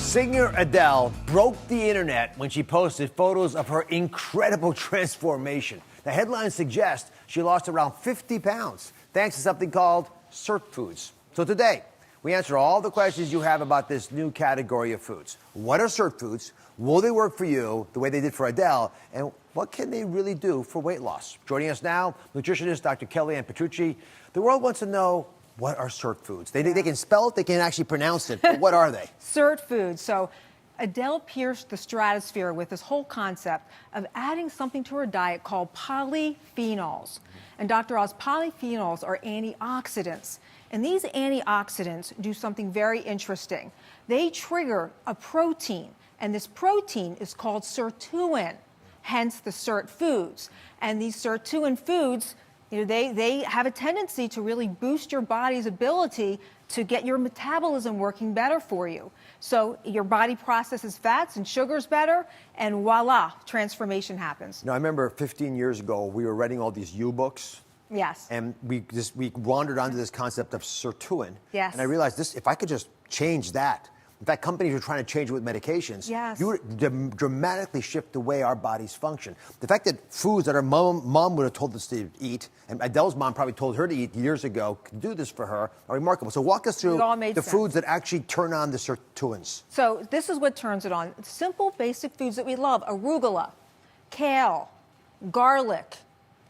Singer Adele broke the internet when she posted photos of her incredible transformation. The headlines suggest she lost around 50 pounds thanks to something called Sirtfoods. So today, we answer all the questions you have about this new category of foods. What are Sirtfoods? Will they work for you the way they did for Adele? And what can they really do for weight loss? Joining us now, nutritionist Dr. Kellyanne Petrucci. The world wants to know, what are Sirtfoods? They can spell it, they can actually pronounce it, but what are they? Sirtfoods. So Adele pierced the stratosphere with this whole concept of adding something to her diet called polyphenols. And Dr. Oz, polyphenols are antioxidants. And these antioxidants do something very interesting. They trigger a protein, and this protein is called sirtuin, hence the Sirtfoods. And these sirtuin foods, they have a tendency to really boost your body's ability to get your metabolism working better for you. So your body processes fats and sugars better, and voila, transformation happens. Now, I remember 15 years ago, we were writing all these U-books. Yes. And we wandered onto this concept of sirtuin. Yes. And I realized if I could just change that. In fact, companies are trying to change it with medications. Yes. You would dramatically shift the way our bodies function. The fact that foods that our mom would have told us to eat, and Adele's mom probably told her to eat years ago, could do this for her, are remarkable. So walk us through the foods that actually turn on the sirtuins. So this is what turns it on. Simple, basic foods that we love: arugula, kale, garlic,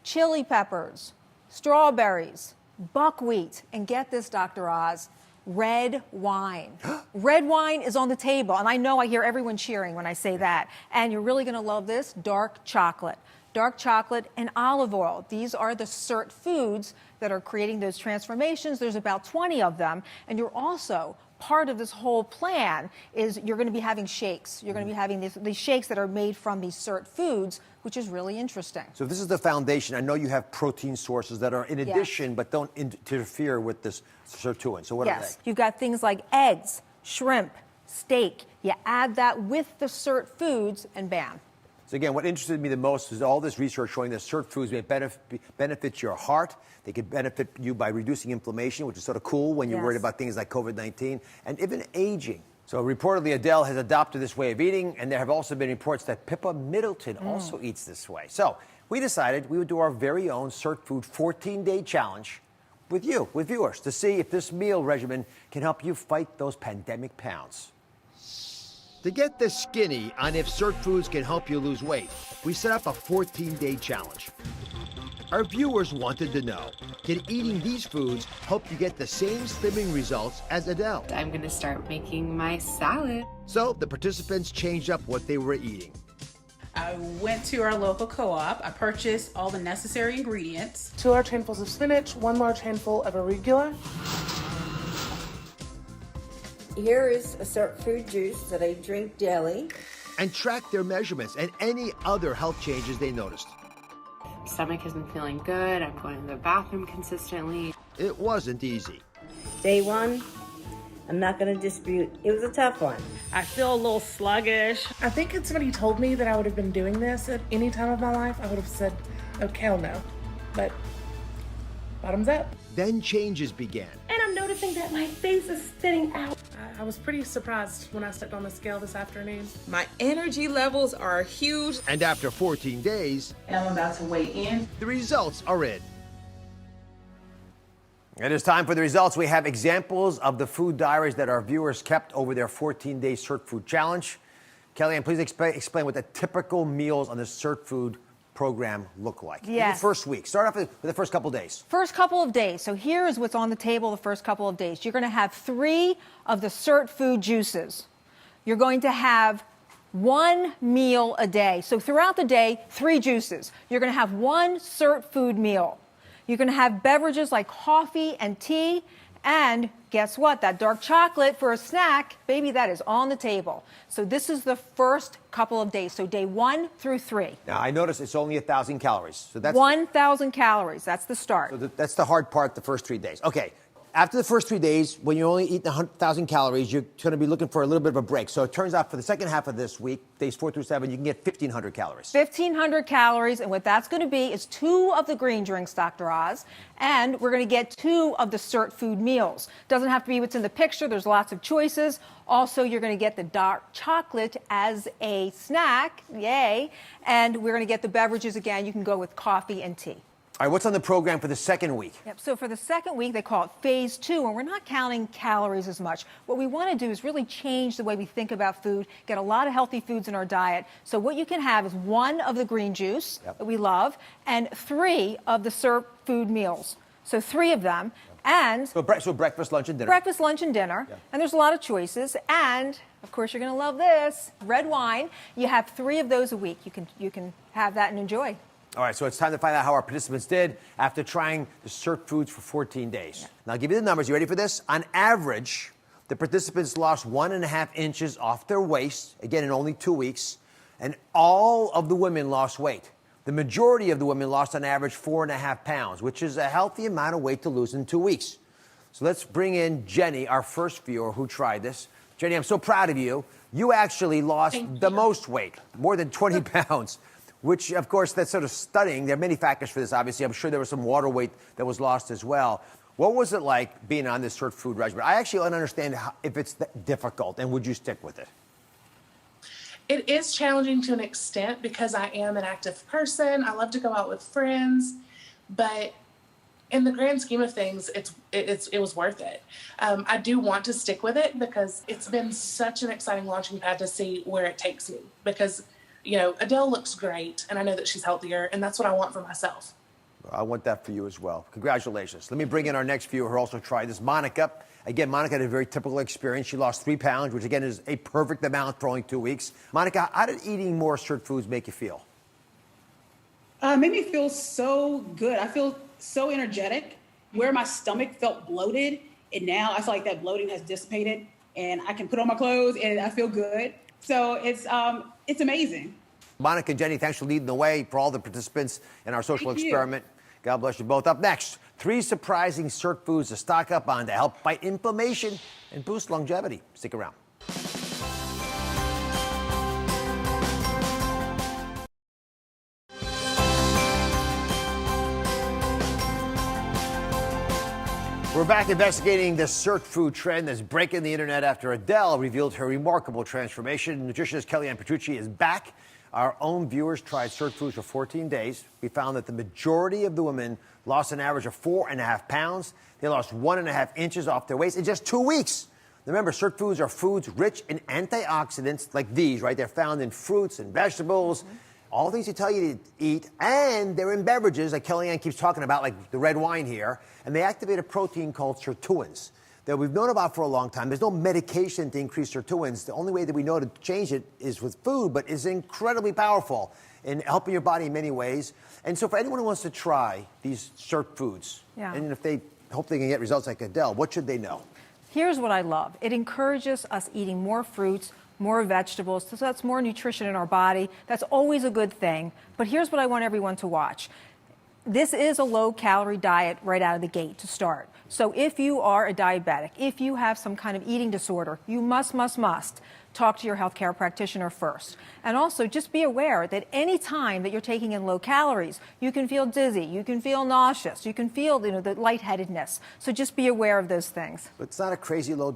chili peppers, strawberries, buckwheat, and get this, Dr. Oz, red wine. Red wine is on the table, and I know I hear everyone cheering when I say that. And you're really going to love this: dark chocolate. Dark chocolate and olive oil. These are the Sirtfoods that are creating those transformations. There's about 20 of them, and you're also part of this whole plan is you're going to be having shakes. You're going to be having these shakes that are made from these Sirtfoods, which is really interesting. So this is the foundation. I know you have protein sources that are in addition, but don't interfere with this sirtuin. So what are they? You've got things like eggs, shrimp, steak. You add that with the Sirtfoods, and bam. So again, what interested me the most is all this research showing that Sirtfoods may benefit your heart. They could benefit you by reducing inflammation, which is sort of cool when you're worried about things like COVID-19, and even aging. So reportedly, Adele has adopted this way of eating, and there have also been reports that Pippa Middleton also eats this way. So we decided we would do our very own Sirtfood 14-day challenge with you, with viewers, to see if this meal regimen can help you fight those pandemic pounds. To get the skinny on if Sirtfoods can help you lose weight, we set up a 14-day challenge. Our viewers wanted to know, can eating these foods help you get the same slimming results as Adele? I'm going to start making my salad. So the participants changed up what they were eating. I went to our local co-op. I purchased all the necessary ingredients. 2 large handfuls of spinach, 1 large handful of arugula. Here is a Sirtfood juice that I drink daily. And track their measurements and any other health changes they noticed. Stomach isn't feeling good. I'm going to the bathroom consistently. It wasn't easy. Day 1, I'm not going to dispute, it was a tough one. I feel a little sluggish. I think had somebody told me that I would have been doing this at any time of my life, I would have said, oh, hell no. But bottoms up. Then changes began. And I'm noticing that my face is thinning out. I was pretty surprised when I stepped on the scale this afternoon. My energy levels are huge. And after 14 days, And I'm about to weigh in. the results are in. It is time for the results. We have examples of the food diaries that our viewers kept over their 14-day Sirtfood challenge. Kellyanne, please explain what the typical meals on the Sirtfood program look like. Yes. In the first week. Start off with the first couple days. First couple of days. So here is what's on the table the first couple of days. You're going to have 3 of the Sirtfood juices. You're going to have 1 meal a day. So throughout the day, 3 juices. You're going to have 1 Sirtfood meal. You're going to have beverages like coffee and tea. And guess what? That dark chocolate for a snack, baby, that is on the table. So this is the first couple of days. So day 1 through 3. Now, I noticed it's only 1,000 calories. So that's 1,000 calories. That's the start. So that's the hard part, the first 3 days. Okay. after the first 3 days, when you're only eating 100,000 calories, you're going to be looking for a little bit of a break. So it turns out for the second half of this week, days 4 through 7, you can get 1,500 calories. 1,500 calories, and what that's going to be is 2 of the green drinks, Dr. Oz, and we're going to get 2 of the Sirtfood meals. Doesn't have to be what's in the picture. There's lots of choices. Also, you're going to get the dark chocolate as a snack, yay, and we're going to get the beverages again. You can go with coffee and tea. All right, what's on the program for the second week? Yep. So for the second week, they call it phase 2, and we're not counting calories as much. What we want to do is really change the way we think about food, get a lot of healthy foods in our diet. So what you can have is 1 of the green juice that we love and 3 of the Sirtfood meals. So 3 of them. And So breakfast, lunch, and dinner. breakfast, lunch, and dinner. And there's a lot of choices. And, of course, you're going to love this, red wine. You have 3 of those a week. You can have that and enjoy. All right, so it's time to find out how our participants did after trying the Sirtfoods for 14 days. Now, I'll give you the numbers. You ready for this? On average, the participants lost 1.5 inches off their waist, again, in only 2 weeks, and all of the women lost weight. The majority of the women lost on average 4.5 pounds, which is a healthy amount of weight to lose in 2 weeks. So let's bring in Jenny, our first viewer who tried this. Jenny, I'm so proud of you. You actually lost the most weight, more than 20 pounds. Which, of course, that's sort of stunning. There are many factors for this, obviously. I'm sure there was some water weight that was lost as well. What was it like being on this Sirtfood regimen? I actually don't understand if it's that difficult, and would you stick with it? It is challenging to an extent because I am an active person. I love to go out with friends, but in the grand scheme of things, it was worth it. I do want to stick with it because it's been such an exciting launching pad to see where it takes me. Because, you know, Adele looks great, and I know that she's healthier, and that's what I want for myself. I want that for you as well. Congratulations. Let me bring in our next viewer who also tried this, Monica. Again, Monica had a very typical experience. She lost 3 pounds, which again is a perfect amount for only 2 weeks. Monica, how did eating more Sirtfoods make you feel? It made me feel so good. I feel so energetic. Where my stomach felt bloated, and now I feel like that bloating has dissipated, and I can put on my clothes, and I feel good. So it's amazing. Monica and Jenny, thanks for leading the way for all the participants in our social Thank you. experiment. God bless you both. Up next, 3 surprising Sirtfoods to stock up on to help fight inflammation and boost longevity. Stick around. We're back investigating the Sirtfood trend that's breaking the internet after Adele revealed her remarkable transformation. Nutritionist Kellyanne Petrucci is back. Our own viewers tried Sirtfoods for 14 days. We found that the majority of the women lost an average of 4.5 pounds. They lost 1.5 inches off their waist in just 2 weeks. Remember, Sirtfoods are foods rich in antioxidants like these, right? They're found in fruits and vegetables. All things you tell you to eat, and they're in beverages like Kellyanne keeps talking about, like the red wine here, and they activate a protein called sirtuins that we've known about for a long time. There's no medication to increase sirtuins. The only way that we know to change it is with food, but it's incredibly powerful in helping your body in many ways. And so for anyone who wants to try these Sirtfoods, and if they hope they can get results like Adele, what should they know? Here's what I love. It encourages us eating more fruits, more vegetables, so that's more nutrition in our body. That's always a good thing. But here's what I want everyone to watch. This is a low-calorie diet right out of the gate to start. So if you are a diabetic, if you have some kind of eating disorder, you must talk to your healthcare practitioner first. And also just be aware that any time that you're taking in low calories, you can feel dizzy, you can feel nauseous, you can feel the lightheadedness. So just be aware of those things. But it's not a crazy low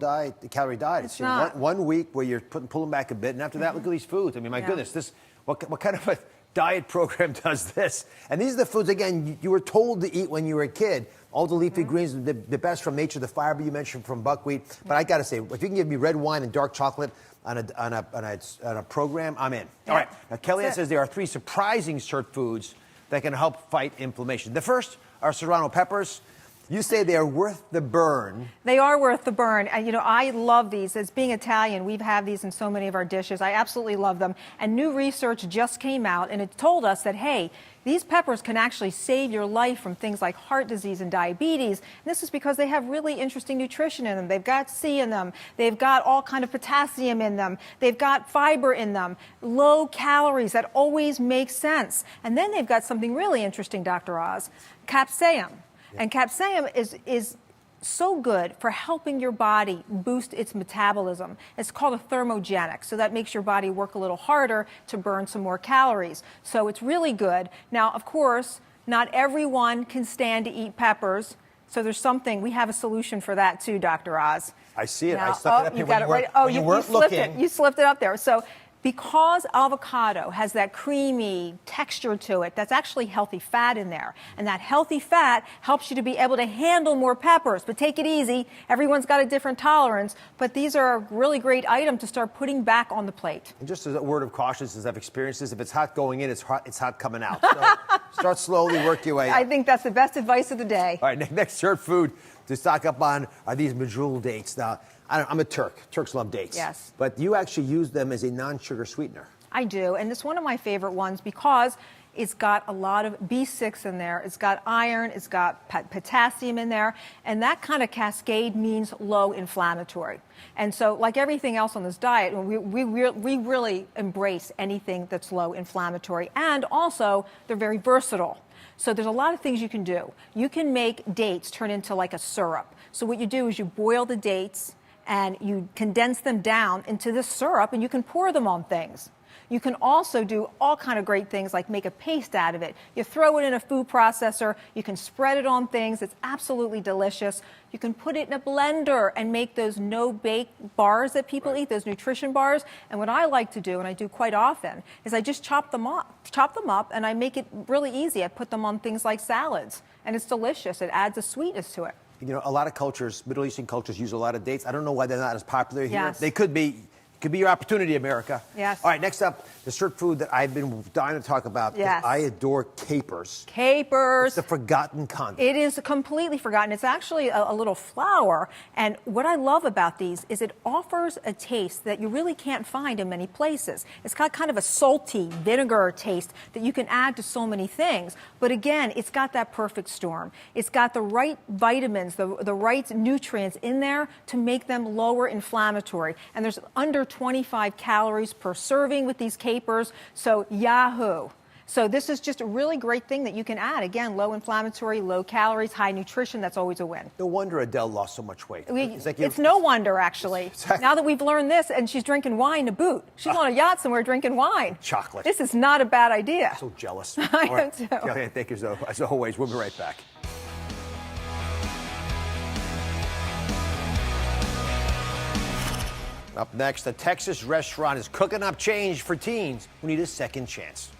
calorie diet. It's not. One week where you're pulling back a bit, and after that, look at these foods. I mean, my goodness, what kind of a diet program does this? And these are the foods, again, you were told to eat when you were a kid. All the leafy greens, the best from nature, the fiber you mentioned from buckwheat. But I got to say, if you can give me red wine and dark chocolate on a program, I'm in. All right. Now, Kellyanne says there are 3 surprising Sirtfoods that can help fight inflammation. The first are serrano peppers. You say they are worth the burn. They are worth the burn. And, I love these. As being Italian, we've had these in so many of our dishes. I absolutely love them. And new research just came out, and it told us that, hey, these peppers can actually save your life from things like heart disease and diabetes. And this is because they have really interesting nutrition in them. They've got C in them. They've got all kind of potassium in them. They've got fiber in them. Low calories. That always makes sense. And then they've got something really interesting, Dr. Oz, capsaicin. And capsaicin is so good for helping your body boost its metabolism. It's called a thermogenic, so that makes your body work a little harder to burn some more calories. So it's really good. Now, of course, not everyone can stand to eat peppers, so there's something, we have a solution for that too, Dr. Oz. I see it. Now, I stuck it up you here got when it you right. weren't, Oh, when you you weren't slipped looking. it. You slipped it up there. So because avocado has that creamy texture to it, that's actually healthy fat in there. And that healthy fat helps you to be able to handle more peppers. But take it easy. Everyone's got a different tolerance. But these are a really great item to start putting back on the plate. And just as a word of caution, since I've experienced this, if it's hot going in, it's hot coming out. So start slowly, work your way up. I think that's the best advice of the day. All right, next Sirtfood to stock up on are these Medjool dates. Now, I'm a Turk. Turks love dates. Yes. But you actually use them as a non-sugar sweetener. I do, and it's one of my favorite ones because it's got a lot of B6 in there. It's got iron, it's got potassium in there, and that kind of cascade means low inflammatory. And so, like everything else on this diet, we really embrace anything that's low inflammatory, and also they're very versatile. So there's a lot of things you can do. You can make dates turn into like a syrup. So what you do is you boil the dates and you condense them down into this syrup, and you can pour them on things. You can also do all kind of great things like make a paste out of it. You throw it in a food processor. You can spread it on things. It's absolutely delicious. You can put it in a blender and make those no-bake bars that people eat, those nutrition bars. And what I like to do, and I do quite often, is I just chop them up, and I make it really easy. I put them on things like salads, and it's delicious. It adds a sweetness to it. You know, a lot of cultures, Middle Eastern cultures, use a lot of dates. I don't know why they're not as popular here. Yes. They could be. Could be your opportunity, America. Yes. All right, next up, the Sirtfood that I've been dying to talk about. Yes. I adore capers. Capers. It's the forgotten condiment. It is completely forgotten. It's actually a little flour. And what I love about these is it offers a taste that you really can't find in many places. It's got kind of a salty vinegar taste that you can add to so many things. But again, it's got that perfect storm. It's got the right vitamins, the right nutrients in there to make them lower inflammatory. And there's under 25 calories per serving with these capers. So yahoo. So this is just a really great thing that you can add. Again, low inflammatory, low calories, high nutrition. That's always a win. No wonder Adele lost so much weight. It's no wonder, actually. Exactly. Now that we've learned this, and she's drinking wine to boot. She's on a yacht somewhere drinking wine. Chocolate. This is not a bad idea. So jealous. I am too. Okay, thank you as always. We'll be right back. Up next, a Texas restaurant is cooking up change for teens who need a second chance.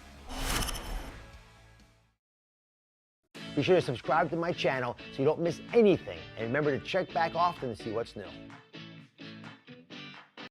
Be sure to subscribe to my channel so you don't miss anything. And remember to check back often to see what's new.